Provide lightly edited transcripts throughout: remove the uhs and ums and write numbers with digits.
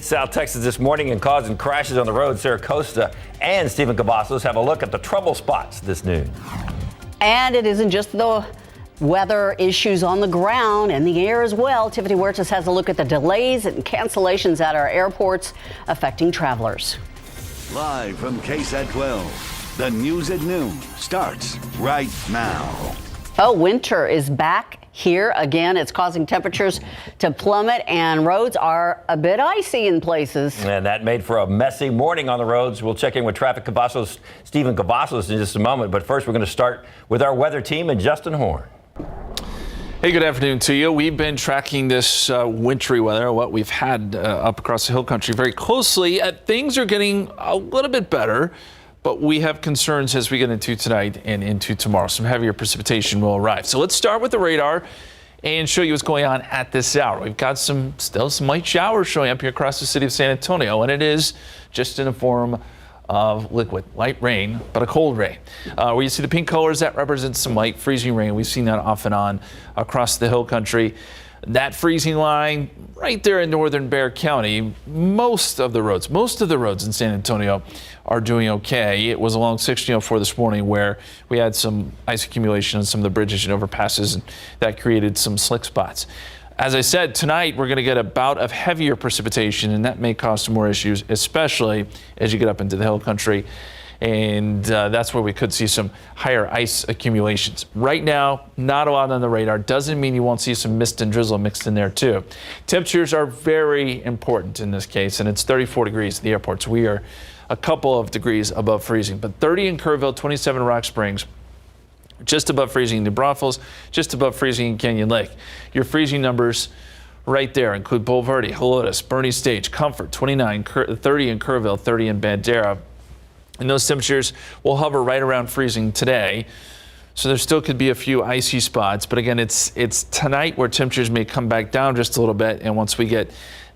hit South Texas this morning and causing crashes on the road. Sarah Costa and Stephen Cavazos have a look at the trouble spots this noon. And it isn't just the weather issues on the ground and the air as well. Tiffany Huertas has a look at the delays and cancellations at our airports affecting travelers. Live from KSAT12, the news at noon starts right now. Oh, winter is back here again. It's causing temperatures to plummet and roads are a bit icy in places. And that made for a messy morning on the roads. We'll check in with traffic Cavazos, Stephen Cavazos in just a moment. But first, we're going to start with our weather team and Justin Horn. Hey, good afternoon to you. We've been tracking this wintry weather, what we've had up across the hill country very closely. Things are getting a little bit better, but we have concerns as we get into tonight and into tomorrow. Some heavier precipitation will arrive. So let's start with the radar and show you what's going on at this hour. We've got still some light showers showing up here across the city of San Antonio, and it is just in the form of liquid, light rain, but a cold rain. Where you see the pink colors, that represents some light freezing rain. We've seen that off and on across the hill country. That freezing line right there in northern Bexar County, most of the roads in San Antonio are doing okay. It was along 1604 this morning where we had some ice accumulation on some of the bridges and overpasses, and that created some slick spots. As I said, tonight we're going to get a bout of heavier precipitation, and that may cause some more issues, especially as you get up into the hill country. And that's where we could see some higher ice accumulations. Right now, not a lot on the radar. Doesn't mean you won't see some mist and drizzle mixed in there too. Temperatures are very important in this case, and it's 34 degrees at the airports. We are a couple of degrees above freezing, but 30 in Kerrville, 27 in Rock Springs, just above freezing in New Braunfels, just above freezing in Canyon Lake. Your freezing numbers right there include Bulverde, Helotes, Bernie Stage, Comfort, 29, 30 in Kerrville, 30 in Bandera. And those temperatures will hover right around freezing today. So there still could be a few icy spots. But again, it's tonight where temperatures may come back down just a little bit. And once we get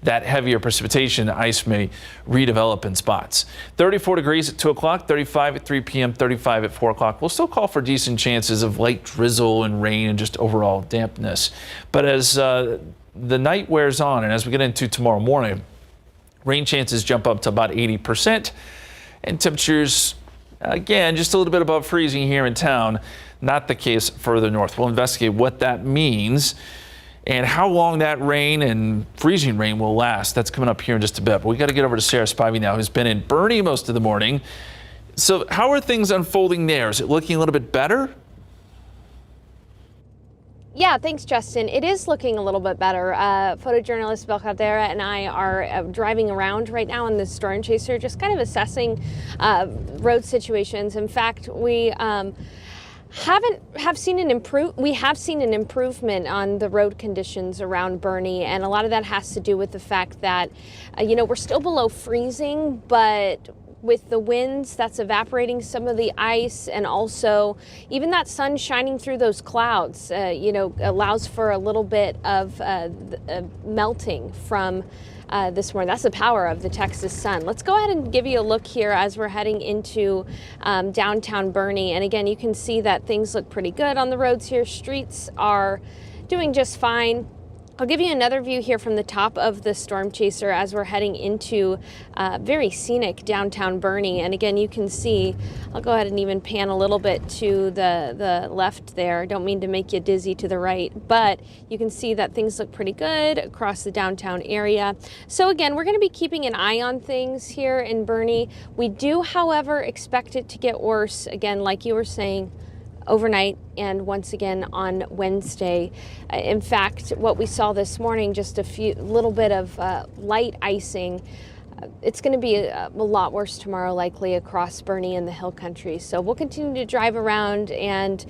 that heavier precipitation, ice may redevelop in spots. 34 degrees at 2 o'clock, 35 at 3 p.m., 35 at 4 o'clock. We'll still call for decent chances of light drizzle and rain and just overall dampness. But as the night wears on and as we get into tomorrow morning, rain chances jump up to about 80%. And temperatures, again, just a little bit above freezing here in town. Not the case further north. We'll investigate what that means and how long that rain and freezing rain will last. That's coming up here in just a bit. But we got to get over to Sarah Spivey now, who's been in Bernie most of the morning. So how are things unfolding there? Is it looking a little bit better? Yeah, thanks, Justin. It is looking a little bit better. Photojournalist Bel Caldera and I are driving around right now in the Storm Chaser, just kind of assessing road situations. In fact, we have seen an improvement on the road conditions around Bernie, and a lot of that has to do with the fact that we're still below freezing, but with the winds, that's evaporating some of the ice, and also even that sun shining through those clouds, allows for a little bit of melting from this morning. That's the power of the Texas sun. Let's go ahead and give you a look here as we're heading into downtown Bernie. And again, you can see that things look pretty good on the roads here. Streets are doing just fine. I'll give you another view here from the top of the Storm Chaser as we're heading into very scenic downtown Bernie. And again, you can see, I'll go ahead and even pan a little bit to the left there. Don't mean to make you dizzy to the right, but you can see that things look pretty good across the downtown area. So again, we're going to be keeping an eye on things here in Bernie. We do, however, expect it to get worse. Again, like you were saying, overnight and once again on Wednesday. In fact, what we saw this morning, just a little bit of light icing. It's going to be a lot worse tomorrow, likely across Bernie and the hill country. So we'll continue to drive around, and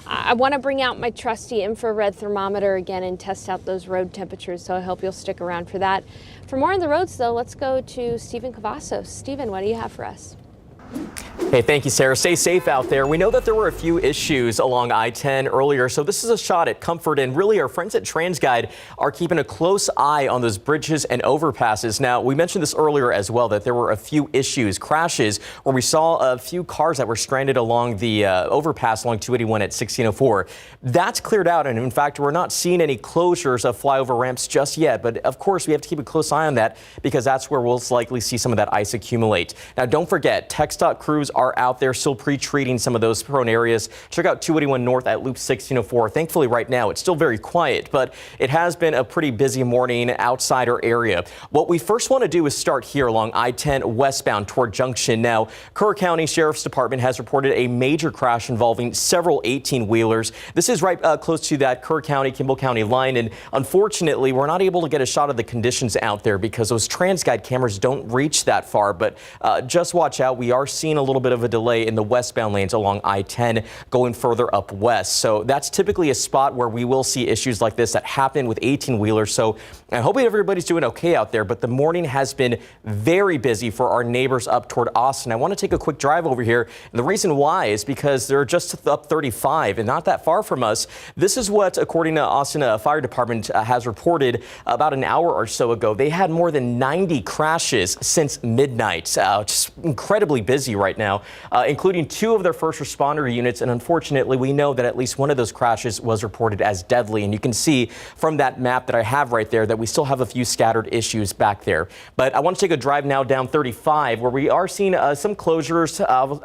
I want to bring out my trusty infrared thermometer again and test out those road temperatures. So I hope you'll stick around for that. For more on the roads, though, let's go to Stephen Cavazos. Stephen, what do you have for us? Hey, thank you, Sarah. Stay safe out there. We know that there were a few issues along I-10 earlier, so this is a shot at comfort. And really, our friends at TransGuide are keeping a close eye on those bridges and overpasses. Now, we mentioned this earlier as well, that there were a few issues, crashes, where we saw a few cars that were stranded along the overpass along 281 at 1604. That's cleared out, and in fact, we're not seeing any closures of flyover ramps just yet. But of course, we have to keep a close eye on that because that's where we'll likely see some of that ice accumulate. Now, don't forget, TxDOT crews are out there still pre-treating some of those prone areas. Check out 281 North at Loop 1604. Thankfully, right now, it's still very quiet, but it has been a pretty busy morning outside our area. What we first want to do is start here along I-10 westbound toward Junction. Now, Kerr County Sheriff's Department has reported a major crash involving several 18-wheelers. This is right close to that Kerr County, Kimball County line, and unfortunately, we're not able to get a shot of the conditions out there because those TransGuide cameras don't reach that far, but just watch out. We are seeing a little bit of a delay in the westbound lanes along I-10 going further up west. So that's typically a spot where we will see issues like this that happen with 18-wheelers. So I hope everybody's doing okay out there, but the morning has been very busy for our neighbors up toward Austin. I want to take a quick drive over here. And the reason why is because they're just up 35 and not that far from us. This is what, according to Austin Fire Department, has reported about an hour or so ago. They had more than 90 crashes since midnight. Just incredibly busy right now, including 2 of their first responder units. And unfortunately, we know that at least one of those crashes was reported as deadly. And you can see from that map that I have right there that we still have a few scattered issues back there. But I want to take a drive now down 35 where we are seeing some closures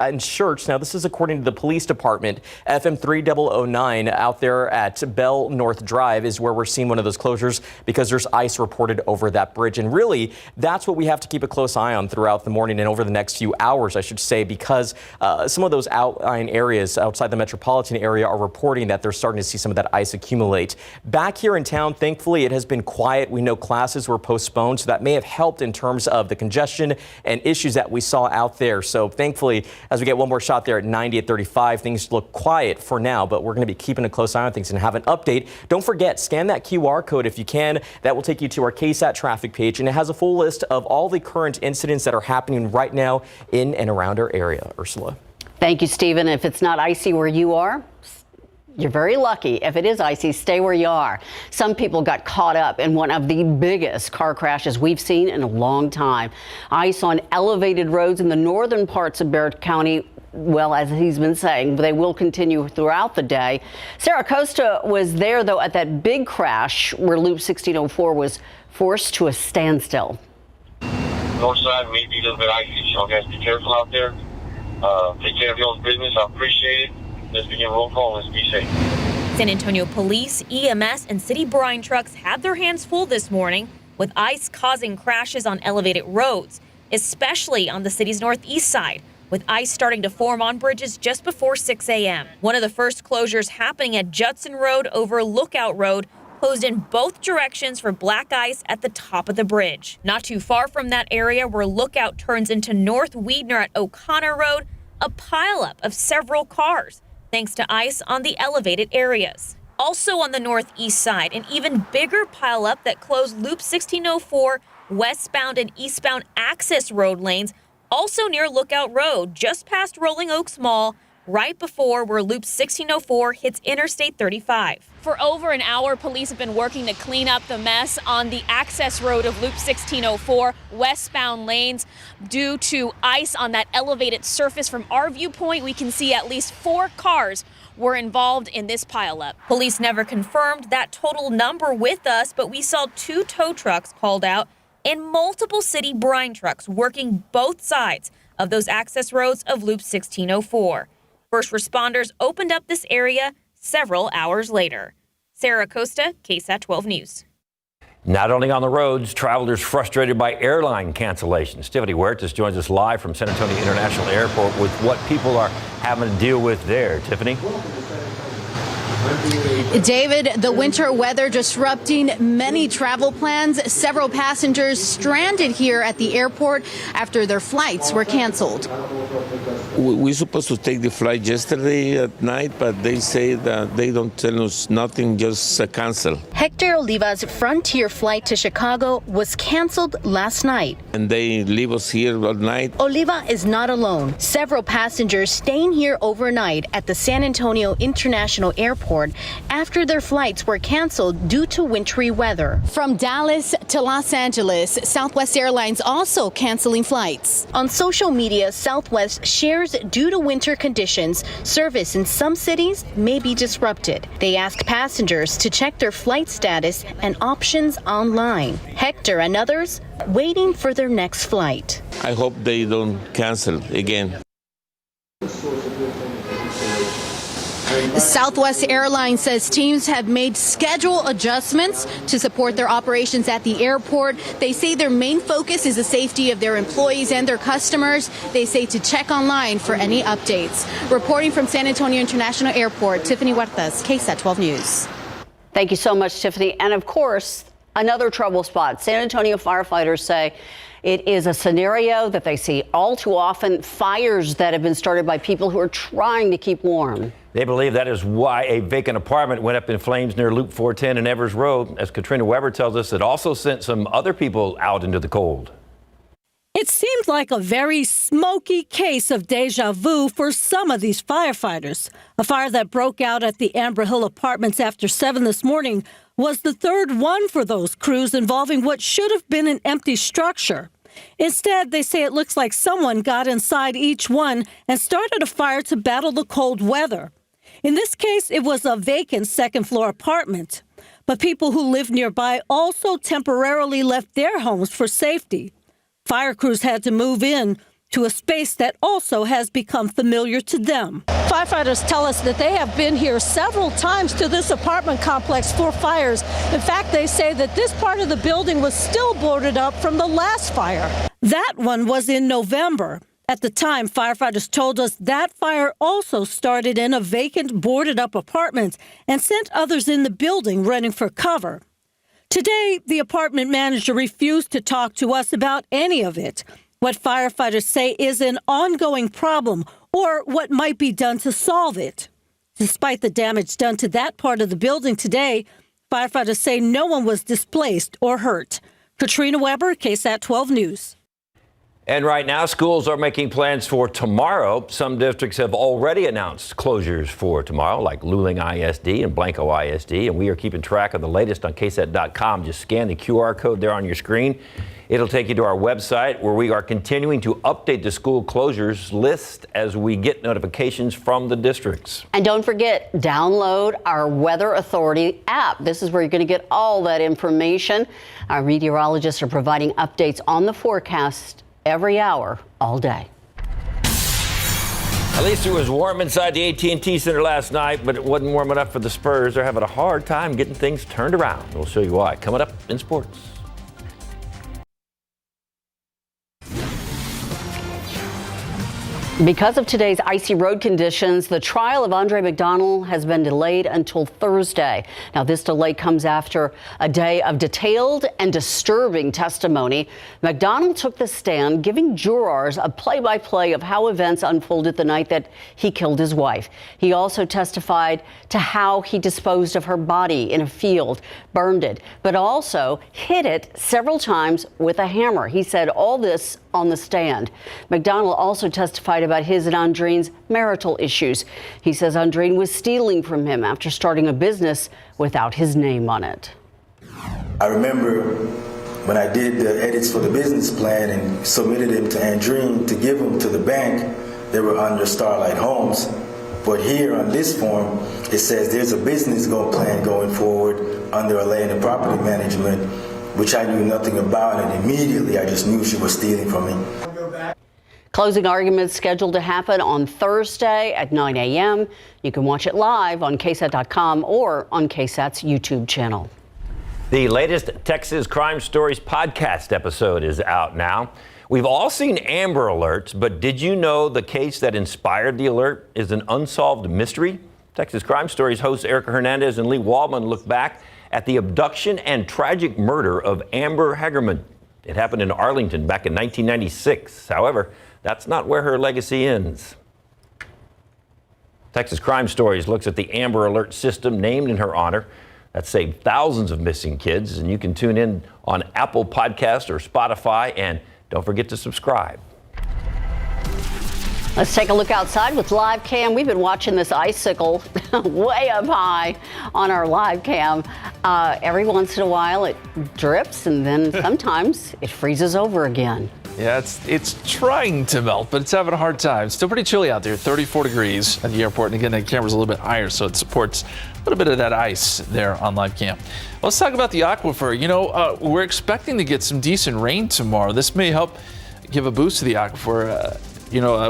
in Church. Now, this is according to the police department. FM 3009 out there at Bell North Drive is where we're seeing one of those closures because there's ice reported over that bridge. And really, that's what we have to keep a close eye on throughout the morning and over the next few hours, I should say, because some of those outlying areas outside the metropolitan area are reporting that they're starting to see some of that ice accumulate. Back here in town, thankfully, it has been quiet. We know classes were postponed, so that may have helped in terms of the congestion and issues that we saw out there. So thankfully, as we get one more shot there at 90 at 35, things look quiet for now, but we're going to be keeping a close eye on things and have an update. Don't forget, scan that QR code if you can. That will take you to our KSAT traffic page, and it has a full list of all the current incidents that are happening right now in and around our area. Ursula. Thank you, Stephen. If it's not icy where you are, you're very lucky. If it is icy, stay where you are. Some people got caught up in one of the biggest car crashes we've seen in a long time. Ice on elevated roads in the northern parts of Bexar County. Well, as he's been saying, they will continue throughout the day. Sarah Costa was there, though, at that big crash where Loop 1604 was forced to a standstill. North side may be a little bit icy, so guys be careful out there. Take care of your own business. I appreciate it. Let's begin roll call. Let's be safe. San Antonio police, EMS, and city brine trucks had their hands full this morning with ice causing crashes on elevated roads, especially on the city's northeast side, with ice starting to form on bridges just before 6 a.m. One of the first closures happening at Judson Road over Lookout Road closed in both directions for black ice at the top of the bridge. Not too far from that area where Lookout turns into North Weidner at O'Connor Road, a pileup of several cars, thanks to ice on the elevated areas. Also on the northeast side, an even bigger pileup that closed Loop 1604 westbound and eastbound access road lanes, also near Lookout Road, just past Rolling Oaks Mall, right before where Loop 1604 hits Interstate 35. For over an hour, police have been working to clean up the mess on the access road of Loop 1604 westbound lanes due to ice on that elevated surface. From our viewpoint, we can see at least 4 cars were involved in this pileup. Police never confirmed that total number with us, but we saw 2 tow trucks called out and multiple city brine trucks working both sides of those access roads of Loop 1604. First responders opened up this area several hours later. Sarah Costa, KSAT 12 News. Not only on the roads, travelers frustrated by airline cancellations. Tiffany Huertas joins us live from San Antonio International Airport with what people are having to deal with there. Tiffany? David, the winter weather disrupting many travel plans. Several passengers stranded here at the airport after their flights were canceled. We were supposed to take the flight yesterday at night, but they say that they don't tell us nothing, just cancel. Hector Oliva's Frontier flight to Chicago was canceled last night. And they leave us here all night. Oliva is not alone. Several passengers staying here overnight at the San Antonio International Airport after their flights were canceled due to wintry weather. From Dallas to Los Angeles, Southwest Airlines also canceling flights. On social media, Southwest shares due to winter conditions, service in some cities may be disrupted. They ask passengers to check their flight status and options online. Hector and others waiting for their next flight. I hope they don't cancel again. Southwest Airlines says teams have made schedule adjustments to support their operations at the airport. They say their main focus is the safety of their employees and their customers. They say to check online for any updates. Reporting from San Antonio International Airport, Tiffany Huertas, KSAT12 News. Thank you so much, Tiffany. And of course, another trouble spot. San Antonio firefighters say it is a scenario that they see all too often, fires that have been started by people who are trying to keep warm. They believe that is why a vacant apartment went up in flames near Loop 410 and Evers Road. As Katrina Weber tells us, it also sent some other people out into the cold. It seemed like a very smoky case of deja vu for some of these firefighters. A fire that broke out at the Amber Hill Apartments after 7 this morning was the third one for those crews involving what should have been an empty structure. Instead, they say it looks like someone got inside each one and started a fire to battle the cold weather. In this case, it was a vacant second-floor apartment. But people who lived nearby also temporarily left their homes for safety. Fire crews had to move in to a space that also has become familiar to them. Firefighters tell us that they have been here several times to this apartment complex for fires. In fact, they say that this part of the building was still boarded up from the last fire. That one was in November. At the time, firefighters told us that fire also started in a vacant, boarded-up apartment and sent others in the building running for cover. Today, the apartment manager refused to talk to us about any of it. What firefighters say is an ongoing problem or what might be done to solve it. Despite the damage done to that part of the building today, firefighters say no one was displaced or hurt. Katrina Weber, KSAT12 News. And right now, schools are making plans for tomorrow. Some districts have already announced closures for tomorrow, like Luling ISD and Blanco ISD. And we are keeping track of the latest on KSAT.com. Just scan the QR code there on your screen. It'll take you to our website, where we are continuing to update the school closures list as we get notifications from the districts. And don't forget, download our Weather Authority app. This is where you're going to get all that information. Our meteorologists are providing updates on the forecast every hour, all day. At least it was warm inside the AT&T Center last night, but it wasn't warm enough for the Spurs. They're having a hard time getting things turned around. We'll show you why coming up in sports. Because of today's icy road conditions, the trial of Andre McDonald has been delayed until Thursday. Now, this delay comes after a day of detailed and disturbing testimony. McDonald took the stand, giving jurors a play-by-play of how events unfolded the night that he killed his wife. He also testified to how he disposed of her body in a field, burned it, but also hit it several times with a hammer. He said all this on the stand. McDonald also testified about his and Andreen's marital issues. He says Andreen was stealing from him after starting a business without his name on it. I remember when I did the edits for the business plan and submitted them to Andreen to give them to the bank, they were under Starlight Homes. But here on this form, it says there's a business plan going forward under a land and property management, which I knew nothing about, and immediately I just knew she was stealing from me. Closing arguments scheduled to happen on Thursday at 9 a.m. You can watch it live on KSAT.com or on KSAT's YouTube channel. The latest Texas Crime Stories podcast episode is out now. We've all seen Amber Alerts, but did you know the case that inspired the alert is an unsolved mystery? Texas Crime Stories hosts Erica Hernandez and Lee Waldman look back at the abduction and tragic murder of Amber Hagerman. It happened in Arlington back in 1996. However, that's not where her legacy ends. Texas Crime Stories looks at the Amber Alert system named in her honor that saved thousands of missing kids. And you can tune in on Apple Podcasts or Spotify. And don't forget to subscribe. Let's take a look outside with live cam. We've been watching this icicle way up high on our live cam. Every once in a while it drips and then sometimes it freezes over again. Yeah, it's trying to melt, but it's having a hard time. It's still pretty chilly out there, 34 degrees at the airport. And again, that camera's a little bit higher, so it supports a little bit of that ice there on live cam. Let's talk about the aquifer. You know, we're expecting to get some decent rain tomorrow. This may help give a boost to the aquifer.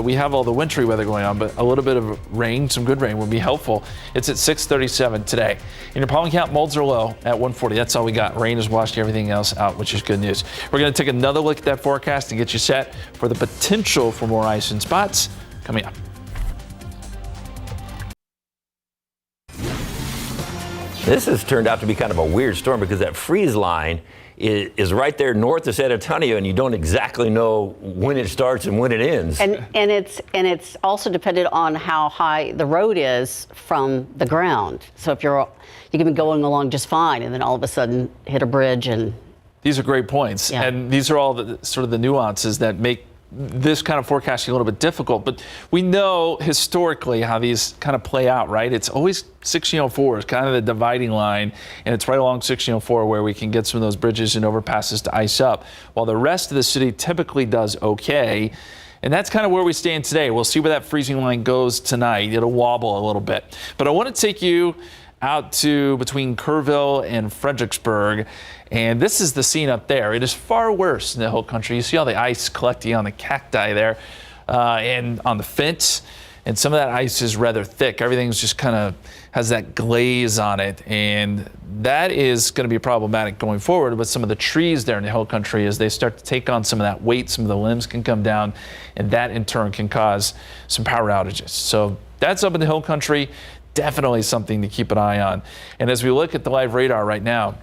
We have all the wintry weather going on, but a little bit of rain, some good rain would be helpful. It's at 6:37 today. In your pollen count, molds are low at 140. That's all we got. Rain has washed everything else out, which is good news. We're going to take another look at that forecast and get you set for the potential for more ice in spots coming up. This has turned out to be kind of a weird storm because that freeze line is right there north of San Antonio, and you don't exactly know when it starts and when it ends. And it's also dependent on how high the road is from the ground. So if you can be going along just fine, and then all of a sudden hit a bridge and. These are great points, and these are all the sort of the nuances that make this kind of forecasting a little bit difficult, but we know historically how these kind of play out, right? It's always 1604 is kind of the dividing line, and it's right along 1604 where we can get some of those bridges and overpasses to ice up, while the rest of the city typically does okay. And that's kind of where we stand today. We'll see where that freezing line goes tonight. It'll wobble a little bit, but I want to take you out to between Kerrville and Fredericksburg. And this is the scene up there. It is far worse in the Hill Country. You see all the ice collecting on the cacti there and on the fence. And some of that ice is rather thick. Everything's just kind of has that glaze on it. And that is going to be problematic going forward with some of the trees there in the Hill Country as they start to take on some of that weight. Some of the limbs can come down, and that in turn can cause some power outages. So that's up in the Hill Country. Definitely something to keep an eye on. And as we look at the live radar right now,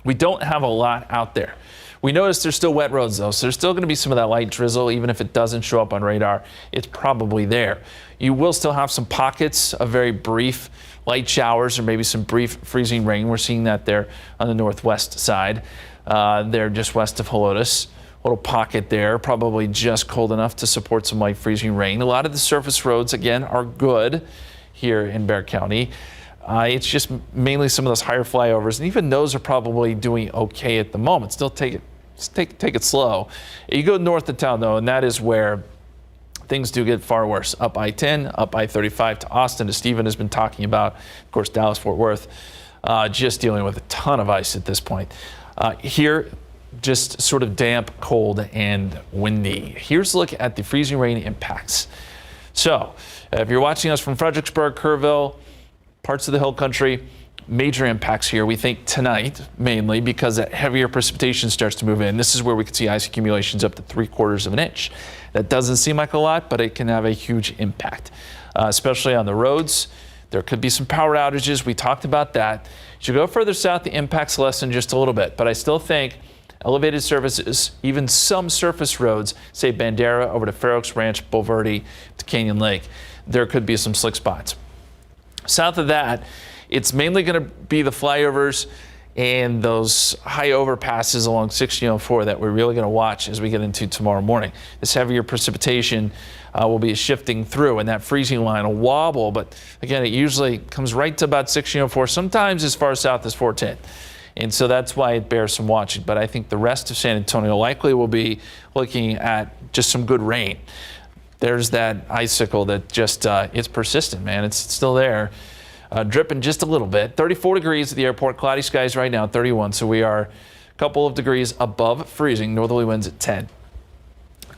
we don't have a lot out there. We notice there's still wet roads though, so there's still going to be some of that light drizzle. Even if it doesn't show up on radar, it's probably there. You will still have some pockets of very brief light showers or maybe some brief freezing rain. We're seeing that there on the northwest side. There just west of Helotes. Little pocket there, probably just cold enough to support some light freezing rain. A lot of the surface roads, again, are good here in Bexar County. It's just mainly some of those higher flyovers, and even those are probably doing okay at the moment. Still take it slow. You go north of town though, and that is where things do get far worse. Up I-10, up I-35 to Austin, as Stephen has been talking about. Of course, Dallas-Fort Worth, just dealing with a ton of ice at this point. Here, just sort of damp, cold, and windy. Here's a look at the freezing rain impacts. So, if you're watching us from Fredericksburg, Kerrville, parts of the Hill Country, major impacts here. We think tonight, mainly because that heavier precipitation starts to move in. This is where we could see ice accumulations up to 3/4 of an inch. That doesn't seem like a lot, but it can have a huge impact, especially on the roads. There could be some power outages. We talked about that. As you go further south, the impacts lessen just a little bit, but I still think elevated surfaces, even some surface roads, say Bandera over to Fair Oaks Ranch, Bulverde to Canyon Lake, there could be some slick spots. South of that, it's mainly going to be the flyovers and those high overpasses along 1604 that we're really going to watch as we get into tomorrow morning. This heavier precipitation will be shifting through, and that freezing line will wobble, but again, it usually comes right to about 1604, sometimes as far south as 410. And so that's why it bears some watching. But I think the rest of San Antonio likely will be looking at just some good rain. There's that icicle that just, it's persistent, man. It's still there, dripping just a little bit. 34 degrees at the airport, cloudy skies right now, 31. So we are a couple of degrees above freezing, northerly winds at 10.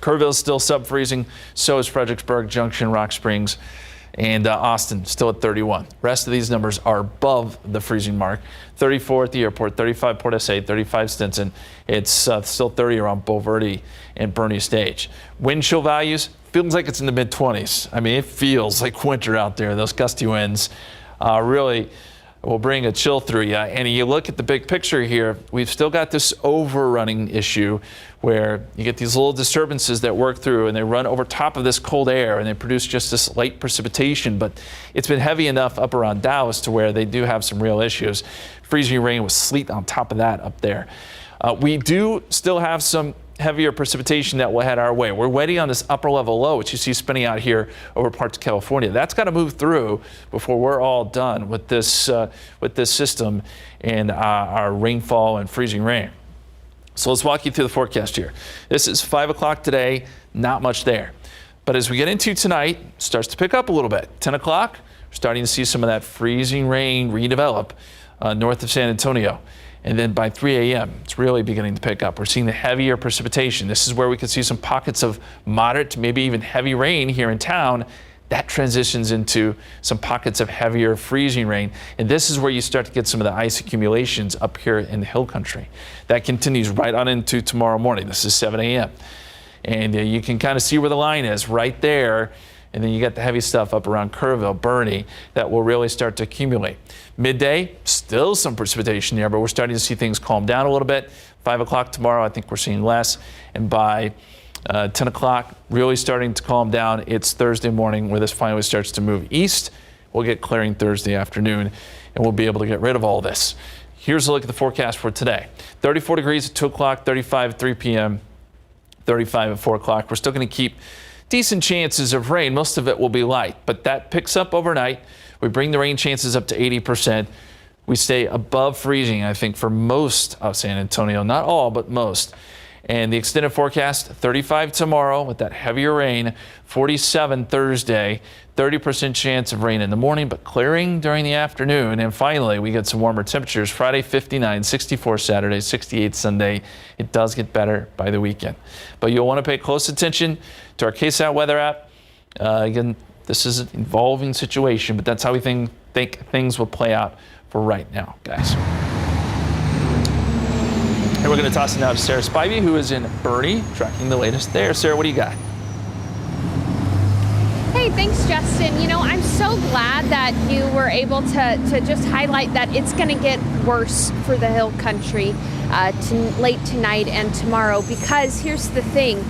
Kerrville's still sub-freezing, so is Fredericksburg, Junction, Rock Springs, And Austin still at 31. Rest of these numbers are above the freezing mark. 34 at the airport, 35 Port SA, 35 Stinson. It's still 30 around Bulverde and Boerne Stage. Wind chill values, feels like it's in the mid-20s. I mean, it feels like winter out there. Those gusty winds really will bring a chill through you. And you look at the big picture here, we've still got this overrunning issue where you get these little disturbances that work through and they run over top of this cold air and they produce just this light precipitation. But it's been heavy enough up around Dallas to where they do have some real issues. Freezing rain with sleet on top of that up there. We do still have some heavier precipitation that will head our way. We're waiting on this upper level low, which you see spinning out here over parts of California. That's got to move through before we're all done with this system and our rainfall and freezing rain. So let's walk you through the forecast here. This is 5 o'clock today, not much there. But as we get into tonight, it starts to pick up a little bit. 10 o'clock, we're starting to see some of that freezing rain redevelop north of San Antonio. And then by 3 a.m., it's really beginning to pick up. We're seeing the heavier precipitation. This is where we could see some pockets of moderate to maybe even heavy rain here in town. That transitions into some pockets of heavier freezing rain. And this is where you start to get some of the ice accumulations up here in the hill country. That continues right on into tomorrow morning. This is 7 a.m. And you can kind of see where the line is right there. And then you got the heavy stuff up around Kerrville, Boerne, that will really start to accumulate. Midday, still some precipitation there, but we're starting to see things calm down a little bit. 5 o'clock tomorrow, I think we're seeing less. And by 10 o'clock, really starting to calm down. It's Thursday morning where this finally starts to move east. We'll get clearing Thursday afternoon, and we'll be able to get rid of all this. Here's a look at the forecast for today. 34 degrees at 2 o'clock, 35 at 3 p.m., 35 at 4 o'clock. We're still going to keep decent chances of rain. Most of it will be light, but that picks up overnight. We bring the rain chances up to 80%. We stay above freezing, I think, for most of San Antonio. Not all, but most. And the extended forecast, 35 tomorrow with that heavier rain, 47 Thursday, 30% chance of rain in the morning, but clearing during the afternoon. And finally, we get some warmer temperatures. Friday, 59, 64 Saturday, 68 Sunday. It does get better by the weekend. But you'll want to pay close attention to our KSAT weather app. Again, this is an evolving situation, but that's how we think things will play out for right now, guys. And we're going to toss it now to Sarah Spivey, who is in Boerne, tracking the latest there. Sarah, what do you got? Hey, thanks, Justin. You know, I'm so glad that you were able to just highlight that it's going to get worse for the hill country late tonight and tomorrow, because here's the thing.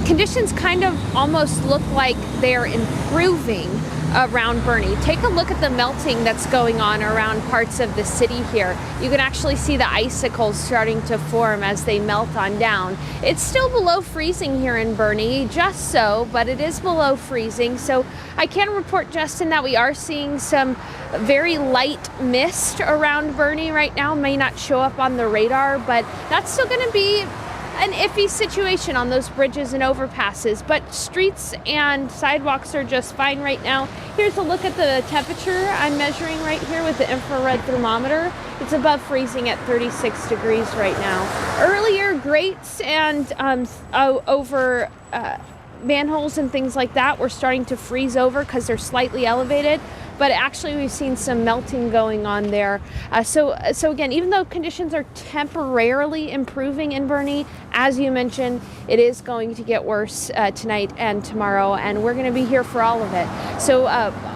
Conditions kind of almost look like they're improving around Boerne. Take a look at the melting that's going on around parts of the city here. You can actually see the icicles starting to form as they melt on down. It's still below freezing here in Boerne, just so, but it is below freezing. So I can report, Justin, that we are seeing some very light mist around Boerne right now. May not show up on the radar, but that's still going to be an iffy situation on those bridges and overpasses, but streets and sidewalks are just fine right now. Here's a look at the temperature I'm measuring right here with the infrared thermometer. It's above freezing at 36 degrees right now. Earlier, grates and over manholes and things like that were starting to freeze over because they're slightly elevated. But actually, we've seen some melting going on there. So again, even though conditions are temporarily improving in Boerne, as you mentioned, it is going to get worse tonight and tomorrow, and we're going to be here for all of it. So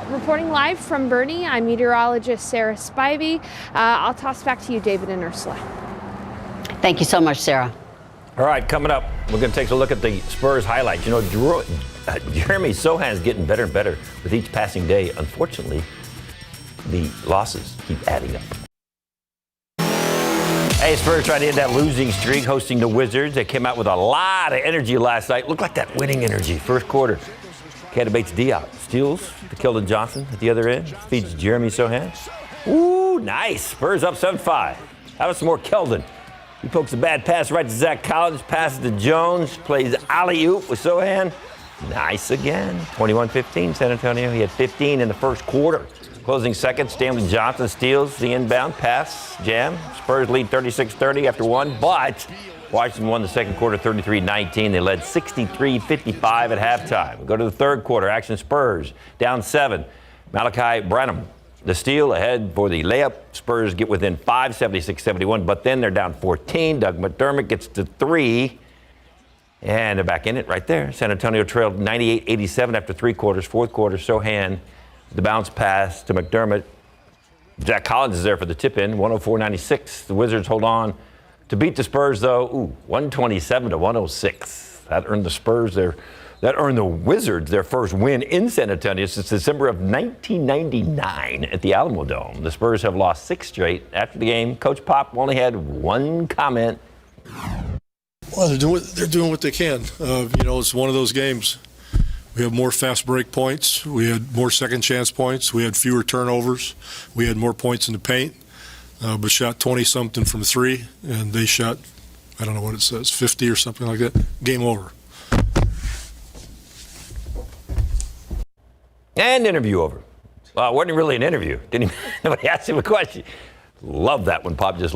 reporting live from Boerne, I'm meteorologist Sarah Spivey. I'll toss back to you, David and Ursula. Thank you so much, Sarah. All right, coming up, we're going to take a look at the Spurs highlights. You know, Jeremy Sohan's getting better and better with each passing day. Unfortunately, the losses keep adding up. Hey, Spurs trying to end that losing streak, hosting the Wizards. They came out with a lot of energy last night. Looked like that winning energy. First quarter, Keita Bates-Diop steals to Keldon Johnson at the other end. Feeds Jeremy Sohan. Ooh, nice. Spurs up 7-5. How about some more Keldon? He pokes a bad pass right to Zach Collins, passes to Jones, plays alley-oop with Sohan. Nice again. 21-15, San Antonio. He had 15 in the first quarter. Closing seconds, Stanley Johnson steals the inbound pass, jam. Spurs lead 36-30 after one, but Washington won the second quarter 33-19. They led 63-55 at halftime. We go to the third quarter. Action Spurs down 7. Malachi Branham, the steal ahead for the layup. Spurs get within 5, 76-71, but then they're down 14. Doug McDermott gets to 3. And they're back in it right there. San Antonio trailed 98-87 after 3 quarters. Fourth quarter, Sohan, the bounce pass to McDermott. Jack Collins is there for the tip-in, 104-96. The Wizards hold on to beat the Spurs, though, 127-106. That earned the Spurs that earned the Wizards their first win in San Antonio since December of 1999 at the Alamo Dome. The Spurs have lost 6 straight. After the game, Coach Pop only had one comment. Well, they're doing what they can. It's one of those games. We have more fast break points. We had more second chance points. We had fewer turnovers. We had more points in the paint. But shot 20-something from 3, and they shot, I don't know what it says, 50 or something like that. Game over. And interview over. Well, it wasn't really an interview. Nobody asked him a question. Love that when Pop just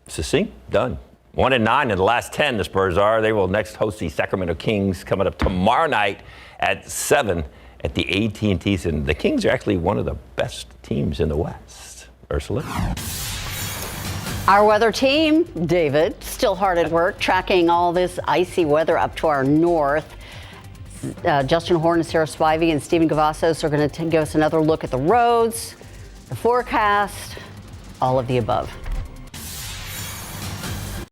succinct, done. 1-9 in the last 10, the Spurs are. They will next host the Sacramento Kings coming up tomorrow night at 7 at the AT&T Center. The Kings are actually one of the best teams in the West. Ursula? Our weather team, David, still hard at work tracking all this icy weather up to our north. Justin Horn and Sarah Spivey and Stephen Gavassos are going to give us another look at the roads, the forecast, all of the above.